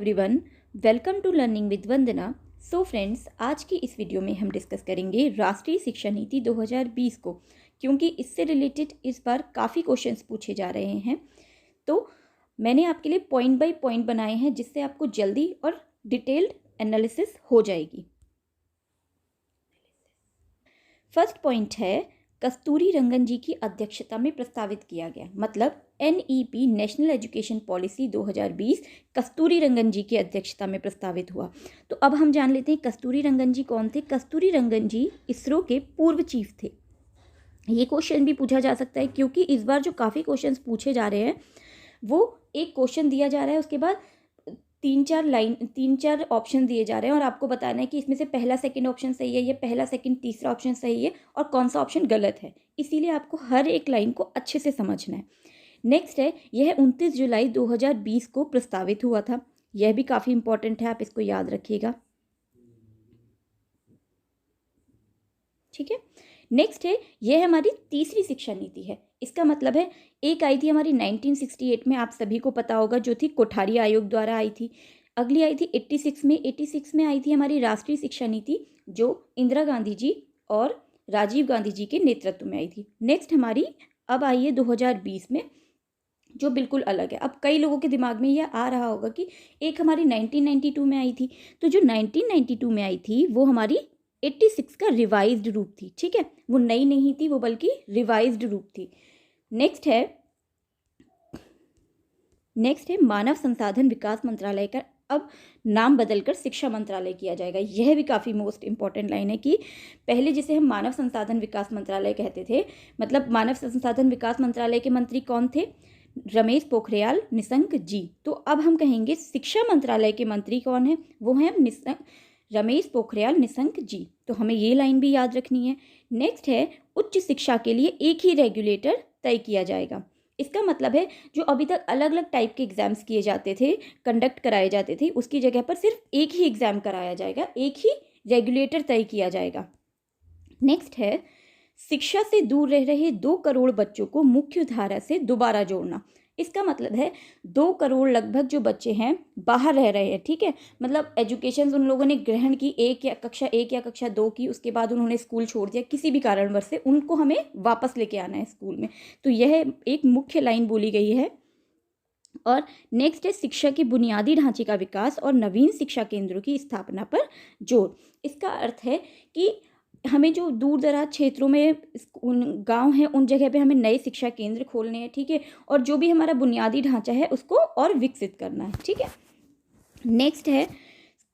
Everyone, welcome to learning with Vandana. So friends, आज की इस वीडियो में हम डिस्कस करेंगे राष्ट्रीय शिक्षा नीति 2020 को, क्योंकि इससे रिलेटेड इस बार काफ़ी क्वेश्चंस पूछे जा रहे हैं। तो मैंने आपके लिए पॉइंट बाय पॉइंट बनाए हैं जिससे आपको जल्दी और डिटेल्ड एनालिसिस हो जाएगी। फर्स्ट पॉइंट है, कस्तूरी रंगन जी की अध्यक्षता में प्रस्तावित किया गया। मतलब NEP नेशनल एजुकेशन पॉलिसी 2020 कस्तूरी रंगन जी की अध्यक्षता में प्रस्तावित हुआ। तो अब हम जान लेते हैं कस्तूरी रंगन जी कौन थे। कस्तूरी रंगन जी इसरो के पूर्व चीफ थे। ये क्वेश्चन भी पूछा जा सकता है क्योंकि इस बार जो काफ़ी क्वेश्चंस पूछे जा रहे हैं वो एक क्वेश्चन दिया जा रहा है, उसके बाद तीन चार ऑप्शन दिए जा रहे हैं और आपको बताना है कि इसमें से पहला सेकंड ऑप्शन सही है, ये पहला सेकंड तीसरा ऑप्शन सही है और कौन सा ऑप्शन गलत है। इसीलिए आपको हर एक लाइन को अच्छे से समझना है। नेक्स्ट है, यह 29 जुलाई 2020 को प्रस्तावित हुआ था। यह भी काफ़ी इंपॉर्टेंट है, आप इसको याद रखिएगा। ठीक है। नेक्स्ट है, यह हमारी तीसरी शिक्षा नीति है। इसका मतलब है एक आई थी हमारी 1968 में, आप सभी को पता होगा, जो थी कोठारी आयोग द्वारा आई थी। अगली आई थी 86 में आई थी हमारी राष्ट्रीय शिक्षा नीति, जो इंदिरा गांधी जी और राजीव गांधी जी के नेतृत्व में आई थी। नेक्स्ट हमारी अब आई है 2020 में, जो बिल्कुल अलग है। अब कई लोगों के दिमाग में यह आ रहा होगा कि एक हमारी 1992 में आई थी, तो जो 1992 में आई थी वो हमारी 86 का रिवाइज्ड रूप थी। ठीक है, वो नई नहीं थी, वो बल्कि रिवाइज्ड रूप थी। नेक्स्ट है मानव संसाधन विकास मंत्रालय का अब नाम बदलकर शिक्षा मंत्रालय किया जाएगा। यह भी काफ़ी मोस्ट इंपॉर्टेंट लाइन है कि पहले जिसे हम मानव संसाधन विकास मंत्रालय कहते थे, मतलब मानव संसाधन विकास मंत्रालय के मंत्री कौन थे? रमेश पोखरियाल निशंक जी। तो अब हम कहेंगे शिक्षा मंत्रालय के मंत्री कौन है? वो हैं रमेश पोखरियाल निशंक जी। तो हमें ये लाइन भी याद रखनी है। नेक्स्ट है, उच्च शिक्षा के लिए एक ही रेगुलेटर तय किया जाएगा। इसका मतलब है जो अभी तक अलग अलग टाइप के एग्जाम्स किए जाते थे, कंडक्ट कराए जाते थे, उसकी जगह पर सिर्फ एक ही एग्जाम कराया जाएगा, एक ही रेगुलेटर तय किया जाएगा। नेक्स्ट है, शिक्षा से दूर रह रहे 2 करोड़ बच्चों को मुख्य धारा से दोबारा जोड़ना। इसका मतलब है 2 करोड़ लगभग जो बच्चे हैं बाहर रह रहे हैं। ठीक है, मतलब एजुकेशन उन लोगों ने ग्रहण की कक्षा 1 या कक्षा 2 की, उसके बाद उन्होंने स्कूल छोड़ दिया किसी भी कारणवश से, उनको हमें वापस लेके आना है स्कूल में। तो यह एक मुख्य लाइन बोली गई है। और नेक्स्ट है, शिक्षा के बुनियादी ढांचे का विकास और नवीन शिक्षा केंद्रों की स्थापना पर जोर। इसका अर्थ है कि हमें जो दूर दराज क्षेत्रों में गांव हैं उन जगह पे हमें नए शिक्षा केंद्र खोलने हैं। ठीक है, और जो भी हमारा बुनियादी ढांचा है उसको और विकसित करना है। ठीक है। नेक्स्ट है,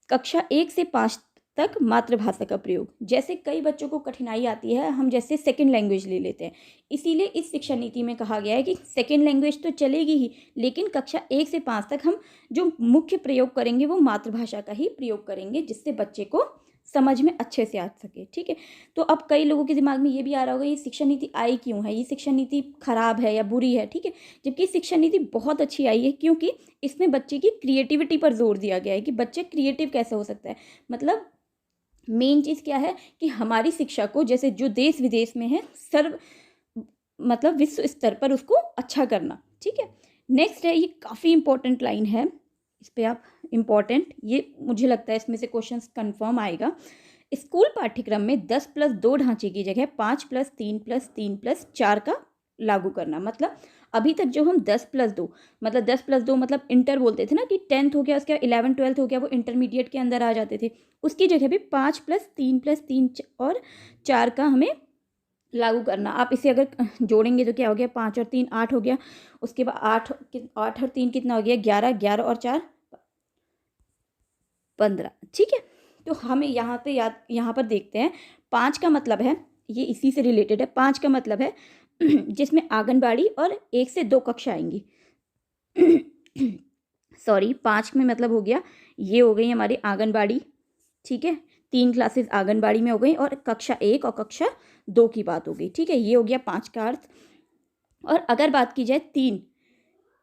कक्षा 1 से 5 तक मातृभाषा का प्रयोग। जैसे कई बच्चों को कठिनाई आती है, हम जैसे सेकेंड लैंग्वेज ले लेते हैं, इसीलिए इस शिक्षा नीति में कहा गया है कि सेकेंड लैंग्वेज तो चलेगी ही, लेकिन कक्षा 1 से 5 तक हम जो मुख्य प्रयोग करेंगे वो मातृभाषा का ही प्रयोग करेंगे, जिससे बच्चे को समझ में अच्छे से आ सके। ठीक है, तो अब कई लोगों के दिमाग में ये भी आ रहा होगा ये शिक्षा नीति आई क्यों है, ये शिक्षा नीति खराब है या बुरी है। ठीक है, जबकि शिक्षा नीति बहुत अच्छी आई है क्योंकि इसमें बच्चे की क्रिएटिविटी पर जोर दिया गया है कि बच्चे क्रिएटिव कैसे हो सकता है। मतलब मेन चीज़ क्या है कि हमारी शिक्षा को, जैसे जो देश विदेश में है, मतलब विश्व स्तर पर उसको अच्छा करना। ठीक है। नेक्स्ट है, ये काफ़ी इंपॉर्टेंट लाइन है, इस पे आप इम्पॉर्टेंट, ये मुझे लगता है इसमें से क्वेश्चन कंफर्म आएगा। स्कूल पाठ्यक्रम में 10+2 ढांचे की जगह 5+3+3+4 का लागू करना। मतलब अभी तक जो हम 10+2 मतलब 10+2 मतलब इंटर बोलते थे ना, कि 10th हो गया, उसके बाद 11th 12th हो गया, वो इंटरमीडिएट के अंदर आ जाते थे, उसकी जगह भी 5+3+3 और 4 का हमें लागू करना। आप इसे अगर जोड़ेंगे तो क्या हो गया, 5 और 3 8 हो गया, उसके बाद 8 और 3 कितना हो गया, 11, 11 और 4 15। ठीक है, तो हमें यहाँ पर देखते हैं 5 का मतलब है, ये इसी से रिलेटेड है। 5 का मतलब है जिसमें आंगनबाड़ी और 1 से 2 कक्षा आएंगी। सॉरी, 5 में मतलब हो गया, ये हो गई हमारी आंगनबाड़ी। ठीक है, 3 क्लासेस आंगनबाड़ी में हो गई और कक्षा 1 और कक्षा 2 की बात हो गई। ठीक है, ये हो गया 5 का अर्थ। और अगर बात की जाए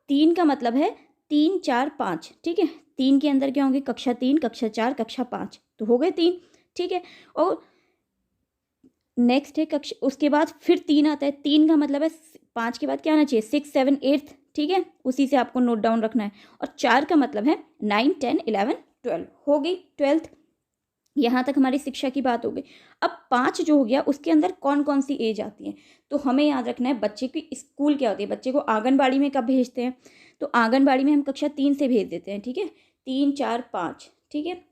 3 का मतलब है 3 4 5। ठीक है, 3 के अंदर क्या होंगे, कक्षा 3 कक्षा 4 कक्षा 5, तो हो गए 3। ठीक है, और नेक्स्ट है कक्षा, उसके बाद फिर 3 आता है। 3 का मतलब है 5 के बाद क्या आना चाहिए, 6 7 8 ठीक है, उसी से आपको नोट डाउन रखना है। और 4 का मतलब है 9, 10, 11, 12 हो गई 12th। यहाँ तक हमारी शिक्षा की बात हो गई। अब 5 जो हो गया उसके अंदर कौन कौन सी एज आती है, तो हमें याद रखना है बच्चे की स्कूल क्या होती है। बच्चे को आंगनबाड़ी में कब भेजते हैं, तो आंगनबाड़ी में हम कक्षा 3 से भेज देते हैं, ठीक है, 3, 4, 5, ठीक है।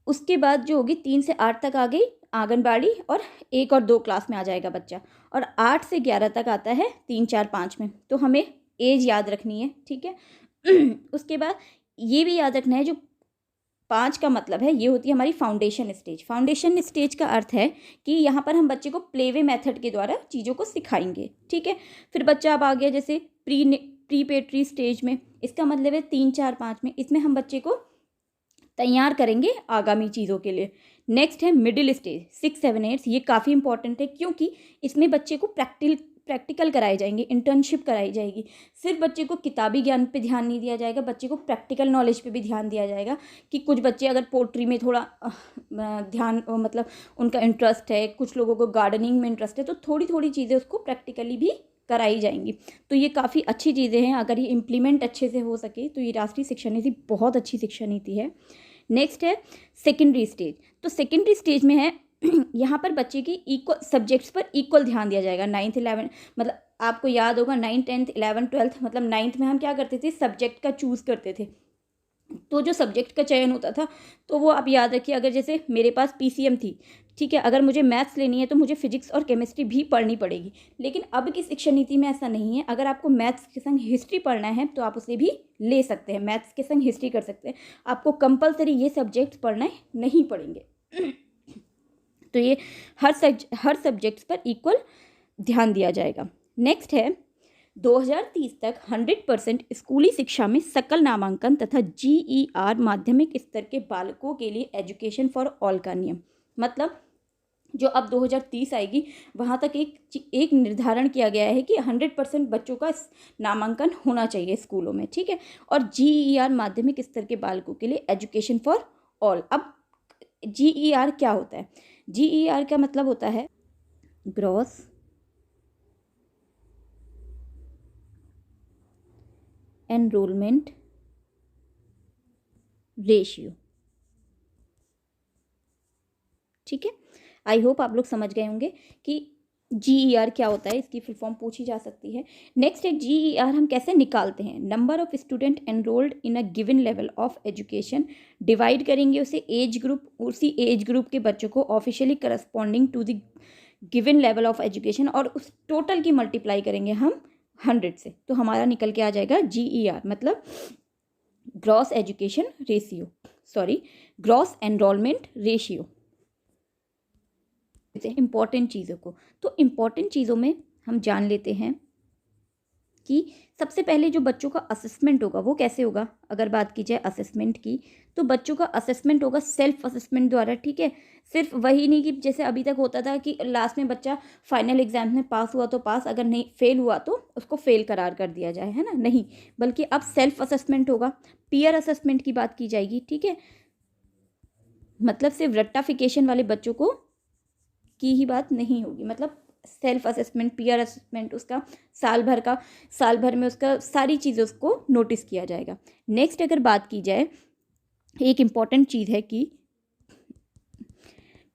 उसके बाद जो होगी 3 से 8 तक आ गई आंगनबाड़ी, और 1 और 2 क्लास में आ जाएगा बच्चा, और 8 से 11 तक आता है 3, 4, 5 में। तो हमें एज याद रखनी है, ठीक है। उसके बाद ये भी याद रखना है, जो 5 का मतलब है ये होती है हमारी फाउंडेशन स्टेज। फाउंडेशन स्टेज का अर्थ है कि यहाँ पर हम बच्चे को प्लेवे मेथड के द्वारा चीज़ों को सिखाएंगे, ठीक है। फिर बच्चा अब आ गया जैसे प्रीपेट्री स्टेज में, इसका मतलब है 3, 4, 5 में, इसमें हम बच्चे को तैयार करेंगे आगामी चीज़ों के लिए। नेक्स्ट है मिडिल स्टेज 6, 7, 8। ये काफ़ी इंपॉर्टेंट है क्योंकि इसमें बच्चे को प्रैक्टिकल कराए जाएंगे, इंटर्नशिप कराई जाएगी। सिर्फ बच्चे को किताबी ज्ञान पे ध्यान नहीं दिया जाएगा, बच्चे को प्रैक्टिकल नॉलेज पे भी ध्यान दिया जाएगा। कि कुछ बच्चे अगर पोट्री में थोड़ा ध्यान मतलब उनका इंटरेस्ट है, कुछ लोगों को गार्डनिंग में इंटरेस्ट है, तो थोड़ी थोड़ी चीज़ें उसको प्रैक्टिकली भी कराई जाएंगी। तो ये काफ़ी अच्छी चीज़ें हैं, अगर ये इम्प्लीमेंट अच्छे से हो सके तो ये राष्ट्रीय शिक्षा नीति बहुत अच्छी शिक्षा नीति है। नेक्स्ट है सेकेंडरी स्टेज। तो सेकेंडरी स्टेज में है यहाँ पर बच्चे की इक्वल सब्जेक्ट्स पर इक्वल ध्यान दिया जाएगा। 9th 11 मतलब आपको याद होगा 9, 10th 11, 12th मतलब 9th में हम क्या करते थे, सब्जेक्ट का चूज़ करते थे। तो जो सब्जेक्ट का चयन होता था, तो वो आप याद रखिए, अगर जैसे मेरे पास पीसीएम थी, ठीक है, अगर मुझे मैथ्स लेनी है तो मुझे फिजिक्स और केमिस्ट्री भी पढ़नी पड़ेगी। लेकिन अब की शिक्षा नीति में ऐसा नहीं है, अगर आपको मैथ्स के संग हिस्ट्री पढ़ना है तो आप उसे भी ले सकते हैं, मैथ्स के संग हिस्ट्री कर सकते हैं। आपको कंपलसरी ये सब्जेक्ट्स पढ़ने नहीं पड़ेंगे। तो ये हर सब्जेक्ट्स पर इक्वल ध्यान दिया जाएगा। नेक्स्ट है 2030 तक 100% स्कूली शिक्षा में सकल नामांकन तथा GER माध्यमिक स्तर के बालकों के लिए एजुकेशन फॉर ऑल का नियम। मतलब जो अब 2030 आएगी वहाँ तक एक निर्धारण किया गया है कि 100% बच्चों का नामांकन होना चाहिए स्कूलों में, ठीक है। और GER माध्यमिक स्तर के बालकों के लिए एजुकेशन फॉर ऑल। अब GER क्या होता है, GER का मतलब होता है ग्रॉस एनरोलमेंट रेशियो, ठीक है। आई होप आप लोग समझ गए होंगे कि GER क्या होता है, इसकी फुल फॉर्म पूछी जा सकती है। नेक्स्ट है GER हम कैसे निकालते हैं, number of student enrolled in a given level of education, divide करेंगे उसे एज ग्रुप, उसी एज ग्रुप के बच्चों को officially corresponding to the given level of education, और उस टोटल की मल्टीप्लाई करेंगे हम 100 से, तो हमारा निकल के आ जाएगा GER मतलब gross education ratio, gross enrolment ratio. Important चीज़ों को, तो इम्पॉर्टेंट चीज़ों में हम जान लेते हैं कि सबसे पहले जो बच्चों का असेसमेंट होगा वो कैसे होगा। अगर बात की जाए असेसमेंट की, तो बच्चों का असेसमेंट होगा सेल्फ असेसमेंट द्वारा, ठीक है। सिर्फ वही नहीं कि जैसे अभी तक होता था कि लास्ट में बच्चा फाइनल एग्जाम में पास हुआ तो पास, अगर नहीं फेल हुआ तो उसको फेल करार कर दिया जाए, है ना, नहीं, बल्कि अब सेल्फ असेसमेंट होगा। पीयर असेसमेंट की बात की जाएगी, ठीक है, मतलब सिर्फ रट्टाफिकेशन वाले बच्चों को की ही बात नहीं होगी, मतलब सेल्फ असेसमेंट, पीयर असेसमेंट, उसका साल भर में उसका सारी चीज़ें उसको नोटिस किया जाएगा। नेक्स्ट अगर बात की जाए, एक इम्पॉर्टेंट चीज़ है कि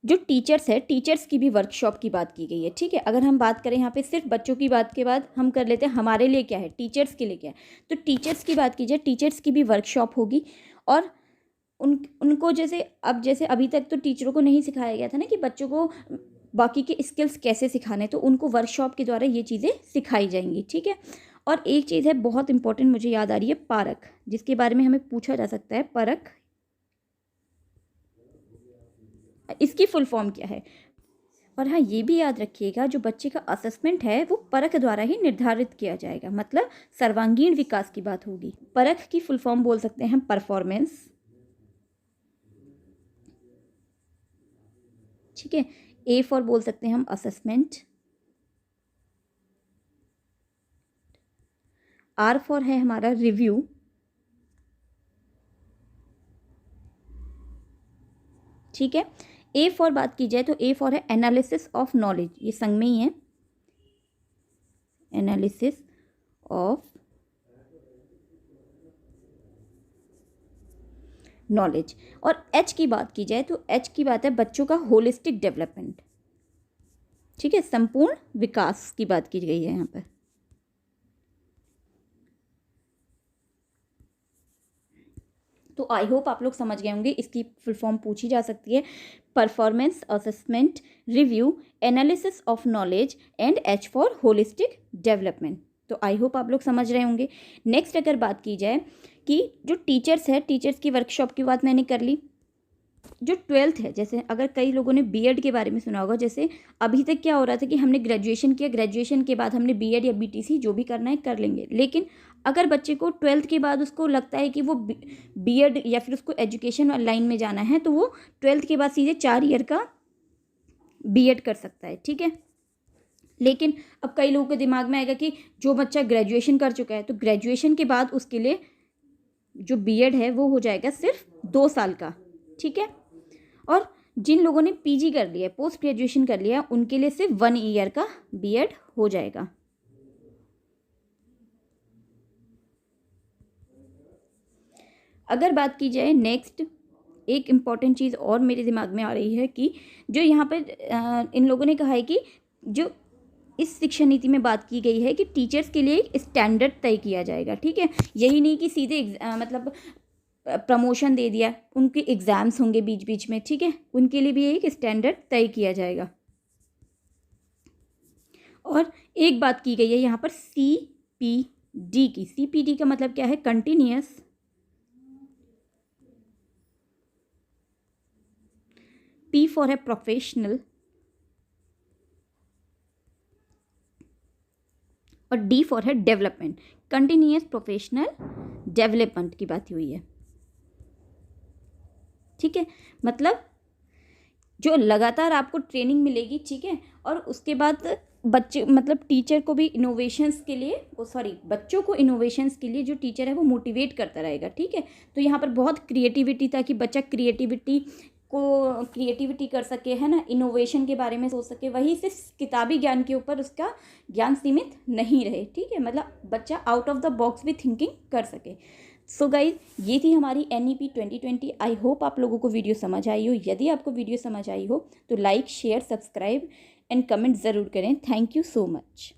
जो टीचर्स है, टीचर्स की भी वर्कशॉप की बात की गई है, ठीक है। अगर हम बात करें यहाँ पे सिर्फ बच्चों की बात के बाद हम कर लेते हैं हमारे लिए क्या है, टीचर्स के लिए क्या है, तो टीचर्स की बात की जाए, टीचर्स की भी वर्कशॉप होगी। और उनको जैसे अभी तक तो टीचरों को नहीं सिखाया गया था ना कि बच्चों को बाकी के स्किल्स कैसे सिखाने, तो उनको वर्कशॉप के द्वारा ये चीज़ें सिखाई जाएंगी, ठीक है। और एक चीज़ है बहुत इंपॉर्टेंट मुझे याद आ रही है, पारख, जिसके बारे में हमें पूछा जा सकता है, परख, इसकी फुल फॉर्म क्या है। और हाँ, ये भी याद रखिएगा जो बच्चे का असेसमेंट है वो परख द्वारा ही निर्धारित किया जाएगा, मतलब सर्वांगीण विकास की बात होगी। परख की फुल फॉर्म बोल सकते हैं हम परफॉर्मेंस, ठीक है। A फॉर बोल सकते हैं हम असेसमेंट, R फॉर है हमारा रिव्यू, ठीक है। A फॉर बात की जाए तो A फॉर है एनालिसिस ऑफ नॉलेज, ये संग में ही है, एनालिसिस ऑफ नॉलेज। और एच की बात की जाए तो एच की बात है बच्चों का होलिस्टिक डेवलपमेंट, ठीक है, संपूर्ण विकास की बात की गई है यहाँ पर। तो आई होप आप लोग समझ गए होंगे, इसकी फुल फॉर्म पूछी जा सकती है performance assessment review analysis of knowledge and H for holistic development. तो आई होप आप लोग समझ रहे होंगे। नेक्स्ट अगर बात की जाए कि जो टीचर्स है, टीचर्स की वर्कशॉप की बात मैंने कर ली। जो 12th है, जैसे अगर कई लोगों ने बीएड के बारे में सुना होगा, जैसे अभी तक क्या हो रहा था कि हमने ग्रेजुएशन किया, ग्रेजुएशन के बाद हमने बीएड या बीटीसी जो भी करना है कर लेंगे, लेकिन अगर बच्चे को 12th के बाद उसको लगता है कि वो बीएड या फिर उसको एजुकेशन लाइन में जाना है, तो वो 12th के बाद सीधे 4 ईयर का बीएड कर सकता है, ठीक है। लेकिन अब कई लोगों के दिमाग में आएगा कि जो बच्चा ग्रेजुएशन कर चुका है तो ग्रेजुएशन के बाद उसके लिए जो बीएड है वो हो जाएगा सिर्फ 2 साल का, ठीक है। और जिन लोगों ने पीजी कर लिया, पोस्ट ग्रेजुएशन कर लिया, उनके लिए सिर्फ 1 ईयर का बीएड हो जाएगा। अगर बात की जाए नेक्स्ट, एक इम्पॉर्टेंट चीज़ और मेरे दिमाग में आ रही है कि जो यहाँ पर इन लोगों ने कहा है कि जो इस शिक्षा नीति में बात की गई है कि टीचर्स के लिए एक स्टैंडर्ड तय किया जाएगा, ठीक है। यही नहीं कि सीधे मतलब प्रमोशन दे दिया, उनके एग्ज़ाम्स होंगे बीच बीच में, ठीक है, उनके लिए भी एक स्टैंडर्ड तय किया जाएगा। और एक बात की गई है यहाँ पर सीपीडी की। सीपीडी का मतलब क्या है? कंटिन्यूअस पी फॉर है प्रोफेशनल और डी फॉर है डेवलपमेंट। कंटिन्यूअस प्रोफेशनल डेवलपमेंट की बात हुई है, ठीक है। मतलब जो लगातार आपको ट्रेनिंग मिलेगी, ठीक है, और उसके बाद बच्चे मतलब टीचर को भी इनोवेशंस के लिए बच्चों को इनोवेशंस के लिए जो टीचर है वो मोटिवेट करता रहेगा, ठीक है। तो यहाँ पर बहुत क्रिएटिविटी, ताकि बच्चा क्रिएटिविटी कर सके, है ना, इनोवेशन के बारे में सोच सके, वही सिर्फ किताबी ज्ञान के ऊपर उसका ज्ञान सीमित नहीं रहे, ठीक है। मतलब बच्चा आउट ऑफ द बॉक्स भी थिंकिंग कर सके। सो गाइज, ये थी हमारी NEP 2020। आई होप आप लोगों को वीडियो समझ आई हो। यदि आपको वीडियो समझ आई हो तो like, share, subscribe and comment ज़रूर करें। Thank you so much.